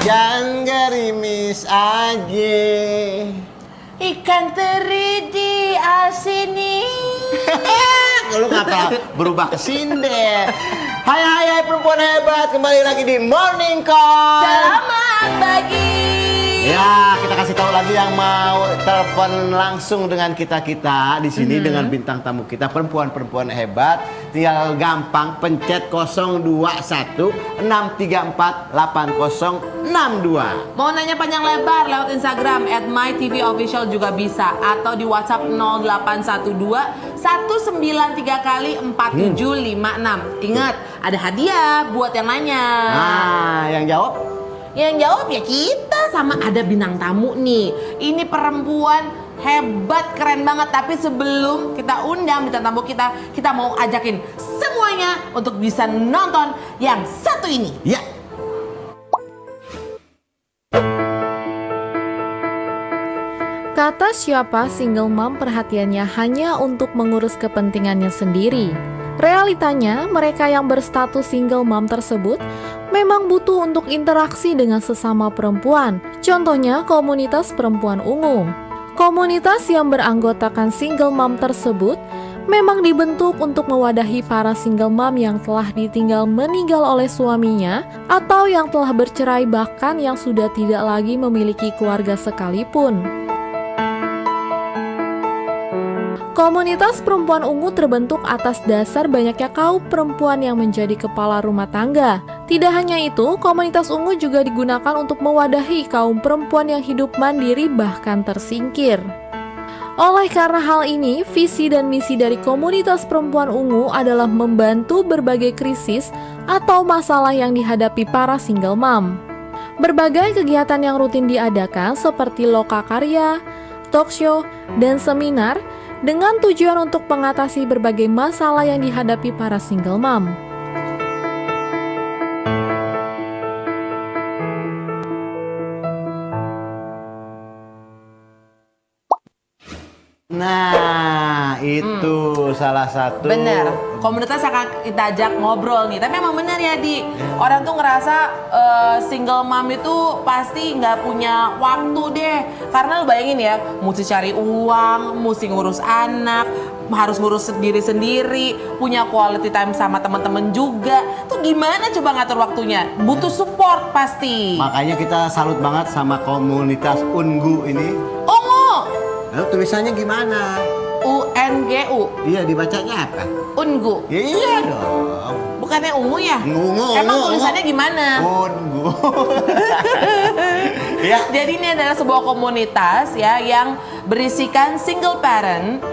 Ikan gerimis aja. Ikan teri di asini. Lu ngapa berubah ke sinde? Hai perempuan hebat, kembali lagi di Morning Call. Selamat pagi. Ya, kita kasih tahu lagi yang mau telepon langsung dengan kita di sini dengan bintang tamu kita perempuan hebat. Tinggal gampang pencet 021 634 8062. Mau nanya panjang lebar lewat Instagram @mytvofficial juga bisa, atau di WhatsApp 0812 193 kali 4756. Ingat, ada hadiah buat yang nanya. Nah, yang jawab? Yang jawab ya kita, sama ada bintang tamu nih. Ini perempuan hebat, keren banget. Tapi sebelum kita undang bintang tamu kita mau ajakin semuanya untuk bisa nonton yang satu ini. Ya. Kata siapa single mom perhatiannya hanya untuk mengurus kepentingannya sendiri. Realitanya, mereka yang berstatus single mom tersebut memang butuh untuk interaksi dengan sesama perempuan. Contohnya komunitas perempuan ungu. Komunitas yang beranggotakan single mom tersebut memang dibentuk untuk mewadahi para single mom yang telah ditinggal meninggal oleh suaminya atau yang telah bercerai, bahkan yang sudah tidak lagi memiliki keluarga sekalipun. Komunitas perempuan ungu terbentuk atas dasar banyaknya kaum perempuan yang menjadi kepala rumah tangga. Tidak hanya itu, komunitas ungu juga digunakan untuk mewadahi kaum perempuan yang hidup mandiri bahkan tersingkir. Oleh karena hal ini, visi dan misi dari komunitas perempuan ungu adalah membantu berbagai krisis atau masalah yang dihadapi para single mom. Berbagai kegiatan yang rutin diadakan seperti loka karya, talk show, dan seminar dengan tujuan untuk mengatasi berbagai masalah yang dihadapi para single mom. Nah, itu salah satu. Bener, komunitas akan kita ajak ngobrol nih. Tapi emang bener ya, Di, orang tuh ngerasa single mom itu pasti nggak punya waktu deh. Karena lu bayangin ya, mesti cari uang, mesti ngurus anak, harus ngurus sendiri-sendiri, punya quality time sama teman-teman juga. Tuh gimana coba ngatur waktunya? Butuh support pasti. Makanya kita salut banget sama komunitas Ungu ini. Ungu, Lalu tulisannya gimana? UNGU, Iya, dibacanya apa? Ungu. Ya, iya dong. Bukannya ungu ya? Ungu. Emang tulisannya gimana? Ungu. Ya. Jadi ini adalah sebuah komunitas ya yang berisikan single parent,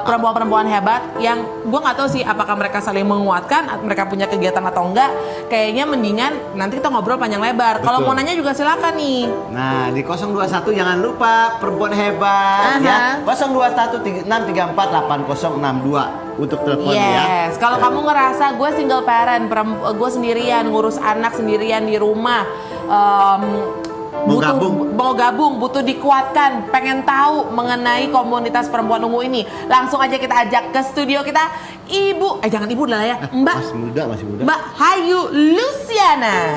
perempuan-perempuan hebat yang gue nggak tahu sih apakah mereka saling menguatkan, mereka punya kegiatan atau enggak. Kayaknya mendingan nanti kita ngobrol panjang lebar. Kalau mau nanya juga silakan nih. Nah, di 021 jangan lupa perempuan hebat ya. 021 634 8062 untuk telepon ya. Yes, kalau kamu ngerasa gue single parent, gue sendirian ngurus anak sendirian di rumah, mau gabung, butuh dikuatkan, pengen tahu mengenai komunitas perempuan ungu ini, langsung aja kita ajak ke studio kita Ibu, jangan Ibu lah ya, Mbak. Masih muda. Mbak Hayu Luciana.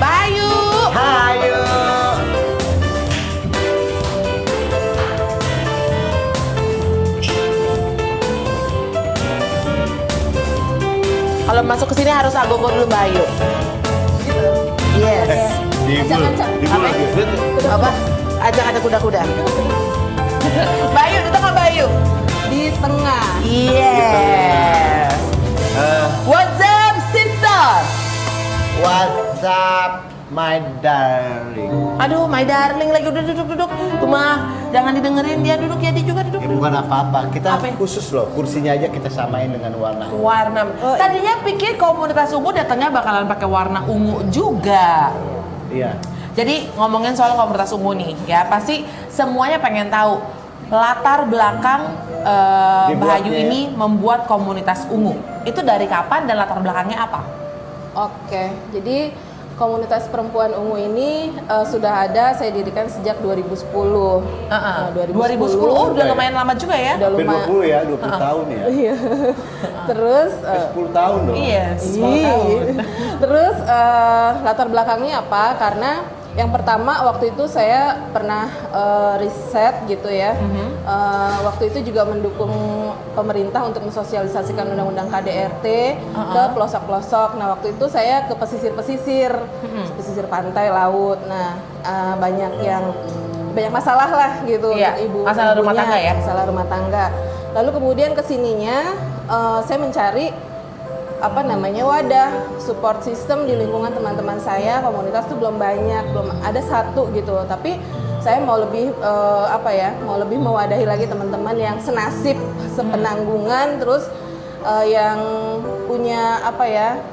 Mbak Hayu. Hayu. Kalau masuk ke sini harus agogo dulu Mbak Hayu. Yes. Apa? Ajak kuda-kuda. Bayu, di tengah Bayu. Di tengah. Yes. What's up, sister? What's up, my darling? Aduh, my darling lagi udah duduk. Tuh mah, jangan didengerin dia duduk ya, dia juga duduk. Ya, bukan apa-apa, kita Apa? khusus loh, kursinya aja kita samain dengan warna. Tadinya pikir komunitas ungu datangnya bakalan pakai warna ungu juga. Iya. Jadi ngomongin soal komunitas ungu nih, ya pasti semuanya pengen tahu latar belakang Mbak Hayu ini membuat komunitas ungu. Itu dari kapan dan latar belakangnya apa? Oke, jadi Komunitas perempuan ungu ini sudah ada, saya dirikan sejak 2010. 2010, oh udah lumayan lama juga ya? Udah Hampir lumayan. 20 ya, 20 tahun ya. Iya. Terus 10 tahun dong. Iya, 10 Iya. tahun. Terus latar belakangnya apa? Karena yang pertama waktu itu saya pernah riset gitu ya. Waktu itu juga mendukung pemerintah untuk mensosialisasikan undang-undang KDRT ke pelosok-pelosok. Nah waktu itu saya ke pesisir-pesisir pantai, laut. Nah banyak masalah lah gitu Iya, untuk ibu. masalah rumah ibunya, tangga ya? Masalah rumah tangga. Lalu kemudian kesininya saya mencari wadah support system di lingkungan teman-teman saya. Komunitas tuh belum banyak, belum ada satu gitu. Tapi saya mau lebih mau lebih mewadahi lagi teman-teman yang senasib, sepenanggungan, terus yang punya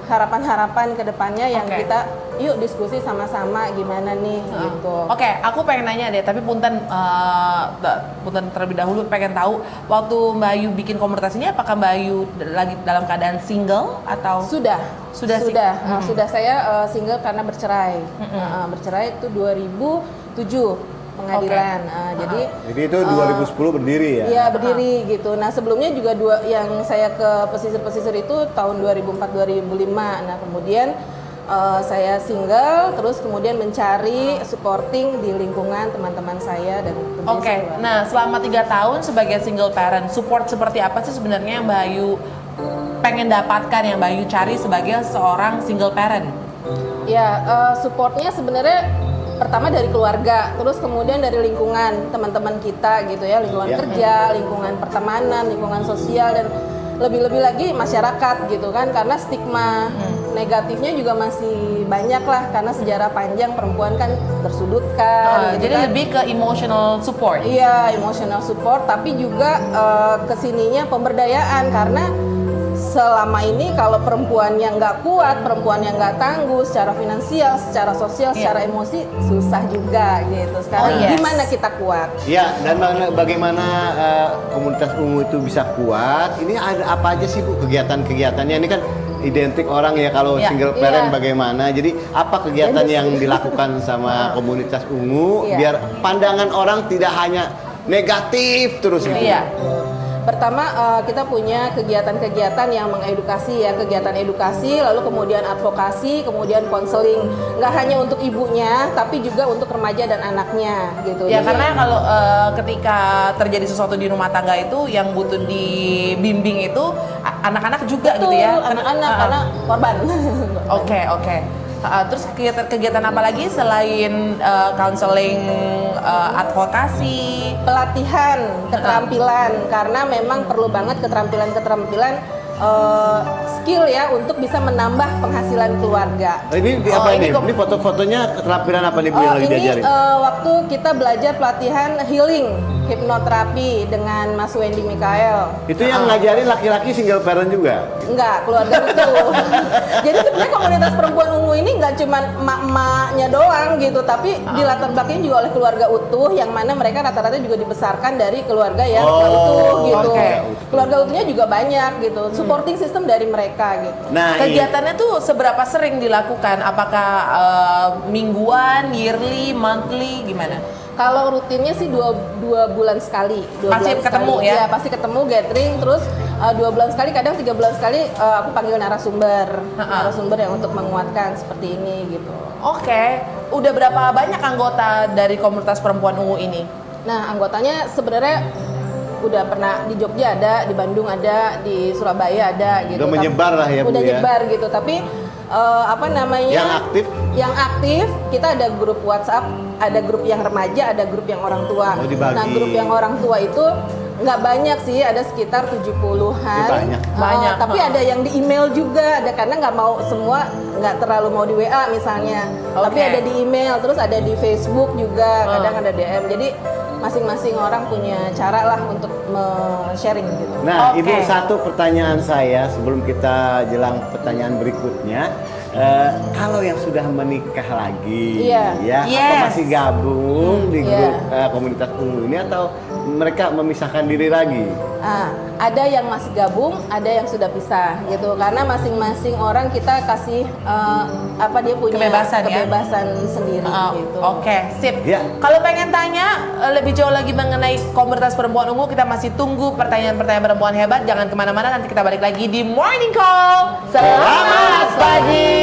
harapan-harapan ke depannya yang Oke. kita yuk diskusi sama-sama gimana nih gitu. Oke, aku pengen nanya deh, tapi punten terlebih dahulu pengen tahu waktu Mbak Ayu bikin komunitas ini, apakah Mbak Ayu lagi dalam keadaan single atau Sudah sih? sudah saya single karena bercerai. Bercerai itu 2007 pengadilan. Jadi itu 2010 berdiri ya? Iya berdiri gitu. Nah sebelumnya juga yang saya ke pesisir-pesisir itu tahun 2004-2005. Nah kemudian saya single, terus kemudian mencari supporting di lingkungan teman-teman saya dan tentunya Oke, keluarga. nah selama 3 tahun sebagai single parent, support seperti apa sih sebenarnya yang Mbak Ayu pengen dapatkan, yang Mbak Ayu cari sebagai seorang single parent? Ya, supportnya sebenarnya pertama dari keluarga, terus kemudian dari lingkungan teman-teman kita gitu ya, lingkungan kerja, lingkungan pertemanan, lingkungan sosial, dan lebih-lebih lagi masyarakat gitu kan, karena stigma negatifnya juga masih banyak lah, karena sejarah panjang perempuan kan tersudutkan. Gitu Jadi kan. lebih ke emotional support. Iya, emotional support, tapi juga kesininya pemberdayaan, karena selama ini kalau perempuan yang nggak kuat, perempuan yang nggak tangguh secara finansial, secara sosial, secara emosi, susah juga gitu. Sekarang gimana kita kuat? Ya, dan bagaimana komunitas ungu itu bisa kuat? Ini ada apa aja sih Bu kegiatan-kegiatannya? Ini kan identik orang ya kalau single parent bagaimana. Jadi apa kegiatan yang dilakukan sama komunitas ungu biar pandangan orang tidak hanya negatif terus gitu? Iya. Pertama kita punya kegiatan-kegiatan yang mengedukasi ya, kegiatan edukasi, lalu kemudian advokasi, kemudian konseling. Nggak hanya untuk ibunya, tapi juga untuk remaja dan anaknya gitu. Ya Jadi, karena kalau ketika terjadi sesuatu di rumah tangga itu yang butuh dibimbing itu anak-anak juga betul, gitu ya. anak-anak karena korban. Oke. Terus kegiatan apa lagi selain counseling, advokasi? Pelatihan keterampilan, karena memang perlu banget keterampilan skill ya untuk bisa menambah penghasilan keluarga. Ini apa ini? Ini foto-fotonya keterampilan apa nih Bu yang lagi Ini diajarin? waktu kita belajar pelatihan healing, hipnoterapi dengan Mas Wendy Mikael. Itu yang ngajarin laki-laki single parent juga? Enggak, keluarga utuh. Jadi sebenarnya komunitas perempuan ungu ini nggak cuma emak-emaknya doang gitu, tapi di latar belakangnya juga oleh keluarga utuh, yang mana mereka rata-rata juga dibesarkan dari keluarga yang utuh gitu. Keluarga utuhnya juga banyak gitu, supporting system dari mereka gitu. Nah, Kegiatannya tuh seberapa sering dilakukan? Apakah mingguan, yearly, monthly, gimana? Kalau rutinnya sih dua bulan sekali. Pasti ketemu ya? Iya, pasti ketemu, gathering, terus 2 bulan sekali, kadang 3 bulan sekali aku panggil narasumber yang untuk menguatkan seperti ini gitu. Oke, udah berapa banyak anggota dari komunitas perempuan ungu ini? Nah, anggotanya sebenarnya udah pernah di Jogja ada, di Bandung ada, di Surabaya ada gitu. Udah menyebar lah ya Bu Udah ya? nyebar gitu, tapi Yang aktif? Yang aktif, kita ada grup WhatsApp, ada grup yang remaja, ada grup yang orang tua. Oh, dibagi. Nah, grup yang orang tua itu nggak banyak sih, ada sekitar 70-an. Banyak. Tapi ada yang di email juga, ada, karena nggak mau semua, nggak terlalu mau di WA misalnya. Tapi ada di email, terus ada di Facebook juga, kadang ada DM. Jadi masing-masing orang punya cara lah untuk sharing gitu. Nah, Ibu, satu pertanyaan saya sebelum kita jelang pertanyaan berikutnya. Kalau yang sudah menikah lagi, Iya. ya, atau masih gabung di grup komunitas ungu ini, atau mereka memisahkan diri lagi? Ada yang masih gabung, ada yang sudah pisah gitu. Karena masing-masing orang kita kasih dia punya kebebasan sendiri gitu. Oke, sip. Ya. Kalau pengen tanya lebih jauh lagi mengenai komunitas perempuan ungu, kita masih tunggu pertanyaan-pertanyaan perempuan hebat. Jangan kemana-mana, nanti kita balik lagi di Morning Call. Selamat pagi.